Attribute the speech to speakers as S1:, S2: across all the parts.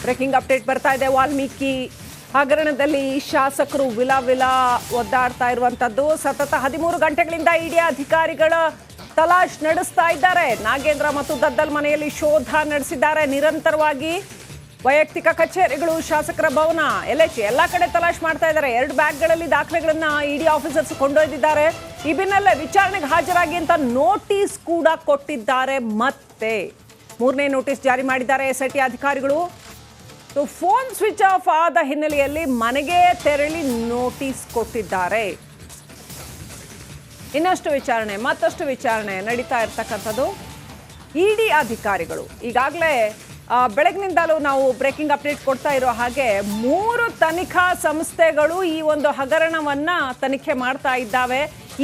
S1: Breaking update ಬರ್ತಾ ಇದೆ. ವಾಲ್ಮೀಕಿ ಹಗರಣದಲ್ಲಿ ಶಾಸಕರು ವಿಲ ಒದ್ದಾಡ್ತಾ ಇರುವಂತದ್ದು. ಸತತ 13 ಗಂಟೆಗಳಿಂದ ಇಡಿ ಅಧಿಕಾರಿಗಳ ತಲಾಶ್ ನಡೆಸ್ತಾ ಇದ್ದಾರೆ. ನಾಗೇಂದ್ರ ಮತ್ತು ದದ್ದಲ್ ಮನೆಯಲ್ಲಿ ಶೋಧ ನಡೆಸಿದ್ದಾರೆ. ನಿರಂತರವಾಗಿ ವೈಯಕ್ತಿಕ ಕಚೇರಿಗಳು, ಶಾಸಕರ ಭವನ, LH ಎಲ್ಲ ಕಡೆ ತಲಾಶ್ ಮಾಡ್ತಾ ಇದ್ದಾರೆ. 2 ಬ್ಯಾಗ್ಗಳಲ್ಲಿ ದಾಖಲೆಗಳನ್ನ ಇಡಿ ಆಫೀಸರ್ಸ್ ಕೊಂಡೊಯ್ದಿದ್ದಾರೆ. ಈ ಬೆನ್ನಲ್ಲೇ ವಿಚಾರಣೆಗೆ ಹಾಜರಾಗಿ ಅಂತ ನೋಟಿಸ್ ಕೂಡ ಕೊಟ್ಟಿದ್ದಾರೆ. ಮತ್ತೆ 3ನೇ ನೋಟಿಸ್ ಜಾರಿ ಮಾಡಿದ್ದಾರೆ SIT ಅಧಿಕಾರಿಗಳು. ಫೋನ್ ಸ್ವಿಚ್ ಆಫ್ ಆದ ಹಿನ್ನೆಲೆಯಲ್ಲಿ ಮನೆಗೆ ತೆರಳಿ ನೋಟಿಸ್ ಕೊಟ್ಟಿದ್ದಾರೆ. ಇನ್ನಷ್ಟು ವಿಚಾರಣೆ, ಮತ್ತಷ್ಟು ವಿಚಾರಣೆ ನಡೀತಾ ಇರ್ತಕ್ಕಂಥದ್ದು. ಇಡಿ ಅಧಿಕಾರಿಗಳು ಈಗಾಗಲೇ ಬೆಳಗಿನಿಂದಲೂ ನಾವು ಬ್ರೇಕಿಂಗ್ ಅಪ್ಡೇಟ್ ಕೊಡ್ತಾ ಇರೋ ಹಾಗೆ 3 ತನಿಖಾ ಸಂಸ್ಥೆಗಳು ಈ ಒಂದು ಹಗರಣವನ್ನ ತನಿಖೆ ಮಾಡ್ತಾ ಇದ್ದಾವೆ.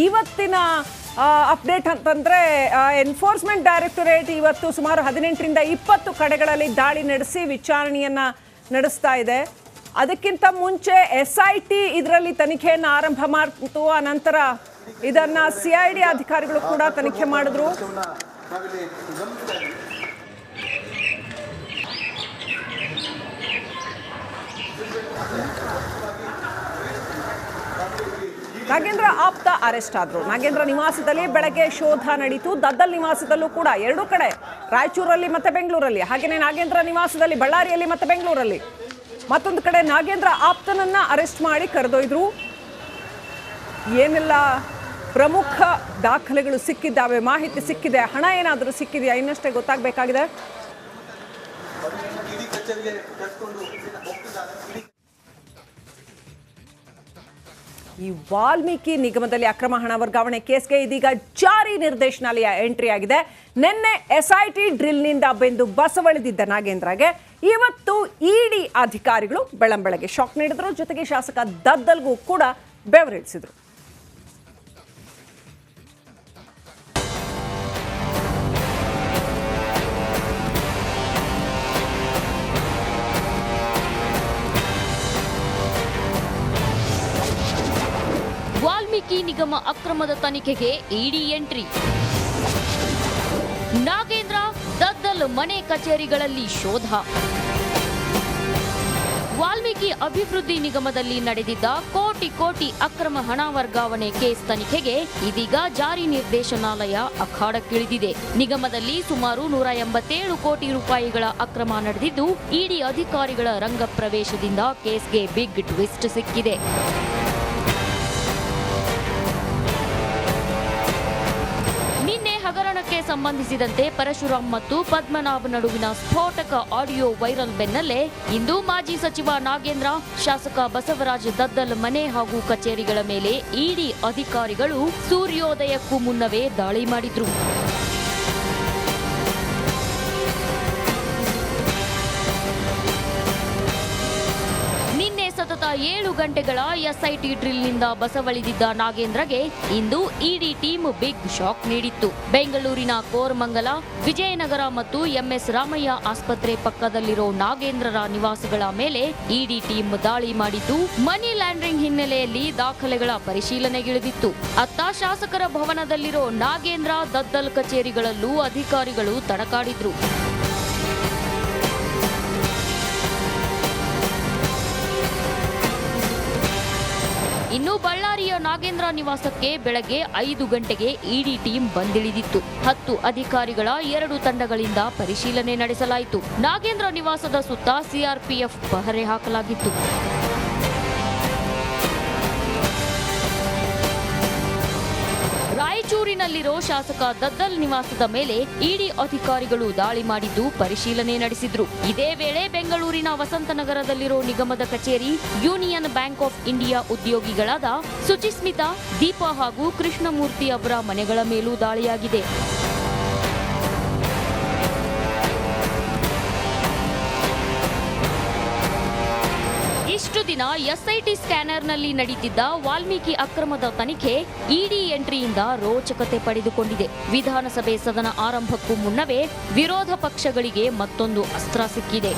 S1: ಇವತ್ತಿನ ಅಪ್ಡೇಟ್ ಅಂತಂದ್ರೆ ಎನ್ಫೋರ್ಸ್ಮೆಂಟ್ ಡೈರೆಕ್ಟರೇಟ್ ಇವತ್ತು ಸುಮಾರು 18ರಿಂದ 20 ಕಡೆಗಳಲ್ಲಿ ದಾಳಿ ನಡೆಸಿ ವಿಚಾರಣೆಯನ್ನ ನಡೆಸ್ತಾ ಇದೆ. ಅದಕ್ಕಿಂತ ಮುಂಚೆ SIT ಇದರಲ್ಲಿ ತನಿಖೆಯನ್ನು ಆರಂಭ ಮಾಡಿತು. ಅನಂತರ ಇದನ್ನ CID ಅಧಿಕಾರಿಗಳು ಕೂಡ ತನಿಖೆ ಮಾಡಿದ್ರು. ನಾಗೇಂದ್ರ ಆಪ್ತ ಅರೆಸ್ಟ್ ಆದ್ರು. ನಾಗೇಂದ್ರ ನಿವಾಸದಲ್ಲಿ ಬೆಳಗ್ಗೆ ಶೋಧ ನಡೀತು. ದದ್ದಲ್ ನಿವಾಸದಲ್ಲೂ ಕೂಡ 2 ಕಡೆ, ರಾಯಚೂರಲ್ಲಿ ಮತ್ತೆ ಬೆಂಗಳೂರಲ್ಲಿ, ಹಾಗೆಯೇ ನಾಗೇಂದ್ರ ನಿವಾಸದಲ್ಲಿ ಬಳ್ಳಾರಿಯಲ್ಲಿ ಮತ್ತೆ ಬೆಂಗಳೂರಲ್ಲಿ, ಮತ್ತೊಂದು ಕಡೆ ನಾಗೇಂದ್ರ ಆಪ್ತನನ್ನ ಅರೆಸ್ಟ್ ಮಾಡಿ ಕರೆದೊಯ್ದ್ರು. ಏನೆಲ್ಲ ಪ್ರಮುಖ ದಾಖಲೆಗಳು ಸಿಕ್ಕಿದ್ದಾವೆ, ಮಾಹಿತಿ ಸಿಕ್ಕಿದೆ, ಹಣ ಏನಾದರೂ ಸಿಕ್ಕಿದೆಯಾ ಇನ್ನಷ್ಟೇ ಗೊತ್ತಾಗಬೇಕಾಗಿದೆ. ಈ ವಾಲ್ಮೀಕಿ ನಿಗಮದಲ್ಲಿ ಅಕ್ರಮ ಹಣ ವರ್ಗಾವಣೆ ಕೇಸ್ಗೆ ಇದೀಗ ಜಾರಿ ನಿರ್ದೇಶನಾಲಯ ಎಂಟ್ರಿ ಆಗಿದೆ. ನಿನ್ನೆ SIT ಡ್ರಿಲ್ನಿಂದ ಬೆಂದು ಬಸವಳಿದಿದ್ದ ನಾಗೇಂದ್ರಗೆ ಇವತ್ತು ಇಡಿ ಅಧಿಕಾರಿಗಳು ಬೆಳಂಬೆಳಗ್ಗೆ ಶಾಕ್ ನೀಡಿದ್ರು. ಜೊತೆಗೆ ಶಾಸಕ ದದ್ದಲ್ಗೂ ಕೂಡ ಬೆವರಿಳಿಸಿದ್ರು.
S2: ವಾಲ್ಮೀಕಿ ನಿಗಮ ಅಕ್ರಮದ ತನಿಖೆಗೆ ಇಡಿ ಎಂಟ್ರಿ. ನಾಗೇಂದ್ರ ದದ್ದಲ್ ಮನೆ ಕಚೇರಿಗಳಲ್ಲಿ ಶೋಧ. ವಾಲ್ಮೀಕಿ ಅಭಿವೃದ್ಧಿ ನಿಗಮದಲ್ಲಿ ನಡೆದಿದ್ದ ಕೋಟಿ ಅಕ್ರಮ ಹಣ ವರ್ಗಾವಣೆ ಕೇಸ್ ತನಿಖೆಗೆ ಇದೀಗ ಜಾರಿ ನಿರ್ದೇಶನಾಲಯ ಅಖಾಡಕ್ಕಿಳಿದಿದೆ. ನಿಗಮದಲ್ಲಿ ಸುಮಾರು 187 ಕೋಟಿ ರೂಪಾಯಿಗಳ ಅಕ್ರಮ ನಡೆದಿದ್ದು, ಇಡಿ ಅಧಿಕಾರಿಗಳ ರಂಗ ಪ್ರವೇಶದಿಂದ ಕೇಸ್ಗೆ ಬಿಗ್ ಟ್ವಿಸ್ಟ್ ಸಿಕ್ಕಿದೆ. ಹಗರಣಕ್ಕೆ ಸಂಬಂಧಿಸಿದಂತೆ ಪರಶುರಾಮ್ ಮತ್ತು ಪದ್ಮನಾಭ್ ನಡುವಿನ ಸ್ಫೋಟಕ ಆಡಿಯೋ ವೈರಲ್ ಬೆನ್ನಲ್ಲೇ ಇಂದು ಮಾಜಿ ಸಚಿವ ನಾಗೇಂದ್ರ, ಶಾಸಕ ಬಸವರಾಜ್ ದದ್ದಲ್ ಮನೆ ಹಾಗೂ ಕಚೇರಿಗಳ ಮೇಲೆ ಇಡಿ ಅಧಿಕಾರಿಗಳು ಸೂರ್ಯೋದಯಕ್ಕೂ ಮುನ್ನವೇ ದಾಳಿ ಮಾಡಿದ್ರು. ಸತತ 7 ಗಂಟೆಗಳ SIT ಡ್ರಿಲ್ನಿಂದ ಬಸವಳಿದಿದ್ದ ನಾಗೇಂದ್ರಗೆ ಇಂದು ಇಡಿ ಟೀಮ್ ಬಿಗ್ ಶಾಕ್ ನೀಡಿತ್ತು. ಬೆಂಗಳೂರಿನ ಕೋರಮಂಗಲ, ವಿಜಯನಗರ ಮತ್ತು MS ರಾಮಯ್ಯ ಆಸ್ಪತ್ರೆ ಪಕ್ಕದಲ್ಲಿರೋ ನಾಗೇಂದ್ರರ ನಿವಾಸಗಳ ಮೇಲೆ ಇಡಿ ಟೀಮ್ ದಾಳಿ ಮಾಡಿದ್ದು, ಮನಿ ಲ್ಯಾಂಡರಿಂಗ್ ಹಿನ್ನೆಲೆಯಲ್ಲಿ ದಾಖಲೆಗಳ ಪರಿಶೀಲನೆಗಿಳಿದಿತ್ತು. ಅತ್ತ ಶಾಸಕರ ಭವನದಲ್ಲಿರೋ ನಾಗೇಂದ್ರ ದದ್ದಲ್ ಕಚೇರಿಗಳಲ್ಲೂ ಅಧಿಕಾರಿಗಳು ತಡಕಾಡಿದ್ರು. ಇನ್ನು ಬಳ್ಳಾರಿಯ ನಾಗೇಂದ್ರ ನಿವಾಸಕ್ಕೆ ಬೆಳಗ್ಗೆ 5 ಗಂಟೆಗೆ ಇಡಿ ಟೀಮ್ ಬಂದಿಳಿದಿತ್ತು. 10 ಅಧಿಕಾರಿಗಳ 2 ತಂಡಗಳಿಂದ ಪರಿಶೀಲನೆ ನಡೆಸಲಾಯಿತು. ನಾಗೇಂದ್ರ ನಿವಾಸದ ಸುತ್ತ CRPF ಪಹರೆ ಹಾಕಲಾಗಿತ್ತು. ರಾಯಚೂರಿನಲ್ಲಿರೋ ಶಾಸಕ ದದ್ದಲ್ ನಿವಾಸದ ಮೇಲೆ ಇಡಿ ಅಧಿಕಾರಿಗಳು ದಾಳಿ ಮಾಡಿದ್ದು ಪರಿಶೀಲನೆ ನಡೆಸಿದ್ರು. ಇದೇ ವೇಳೆ ಬೆಂಗಳೂರಿನ ವಸಂತನಗರದಲ್ಲಿರೋ ನಿಗಮದ ಕಚೇರಿ, ಯೂನಿಯನ್ ಬ್ಯಾಂಕ್ ಆಫ್ ಇಂಡಿಯಾ ಉದ್ಯೋಗಿಗಳಾದ ಸುಚಿಸ್ಮಿತಾ, ದೀಪಾ ಹಾಗೂ ಕೃಷ್ಣಮೂರ್ತಿ ಅವರ ಮನೆಗಳ ಮೇಲೂ ದಾಳಿಯಾಗಿದೆ. ಇಷ್ಟು ದಿನ SIT ಸ್ಕ್ಯಾನರ್ನಲ್ಲಿ ನಡೀತಿದ್ದ ವಾಲ್ಮೀಕಿ ಅಕ್ರಮದ ತನಿಖೆ ಇಡಿ ಎಂಟ್ರಿಯಿಂದ ರೋಚಕತೆ ಪಡೆದುಕೊಂಡಿದೆ. ವಿಧಾನಸಭೆ ಸದನ ಆರಂಭಕ್ಕೂ ಮುನ್ನವೇ ವಿರೋಧ ಪಕ್ಷಗಳಿಗೆ ಮತ್ತೊಂದು ಅಸ್ತ್ರ ಸಿಕ್ಕಿದೆ.